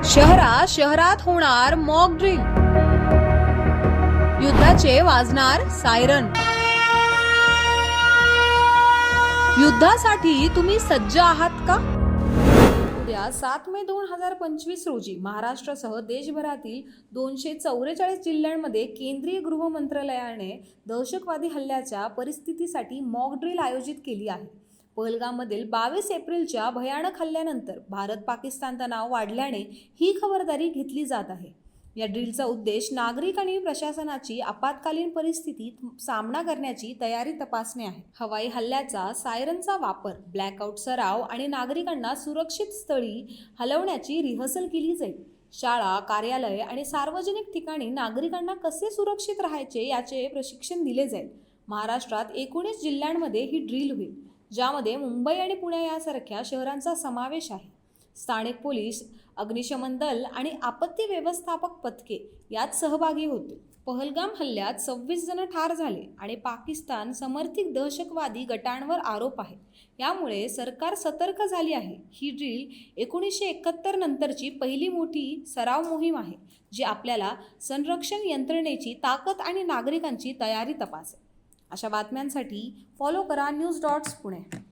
शहरात होणार mock drill, युद्धाचे वाजणार सायरन। युद्धासाठी तुम्ही सज्ज आहात का? उद्या 7 मे 2025 रोजी महाराष्ट्रासह देशभरातील 244 जिल्ह्यांमध्ये केंद्रीय गृह मंत्रालयाने दहशतवादी हल्ल्याच्या परिस्थितीसाठी मॉक ड्रिल आयोजित केली आहे। पहलगाममधील 22 एप्रिलच्या भयानक हल्ल्यानंतर भारत-पाकिस्तान तणाव वाढल्याने ही खबरदारी घेतली जात आहे। या ड्रिलचा उद्देश नागरिक आणि प्रशासनाची आपत्कालीन परिस्थितीत सामना करण्याची तयारी तपासणे आहे। हवाई हल्ल्याचा सायरनचा वापर, ब्लॅकआउट सराव आणि नागरिकांना सुरक्षित स्थळी हलवण्याची रिहर्सल केली जाईल। शाळा, कार्यालय आणि सार्वजनिक ठिकाणी नागरिकांना कसे सुरक्षित राहायचे याचे प्रशिक्षण दिले जाईल। महाराष्ट्रात 19 जिल्ह्यांमध्ये ही ड्रिल होईल, ज्यामध्ये मुंबई आणि पुणे यासारख्या शहरांचा समावेश आहे। स्थानिक पोलीस, अग्निशमन दल आणि आपत्ती व्यवस्थापक पथके यात सहभागी होते। पहलगाम हल्ल्यात 26 जण ठार झाले आणि पाकिस्तान समर्थित दहशतवादी गटांवर आरोप आहेत। यामुळे सरकार सतर्क झाली आहे। ही ड्रिल 1971 नंतरची पहिली मोठी सराव मोहीम आहे, जी आपल्याला संरक्षण यंत्रणेची ताकद आणि नागरिकांची तयारी तपासेल। अशा बातम्यांसाठी फॉलो करा न्यूज.पुणे।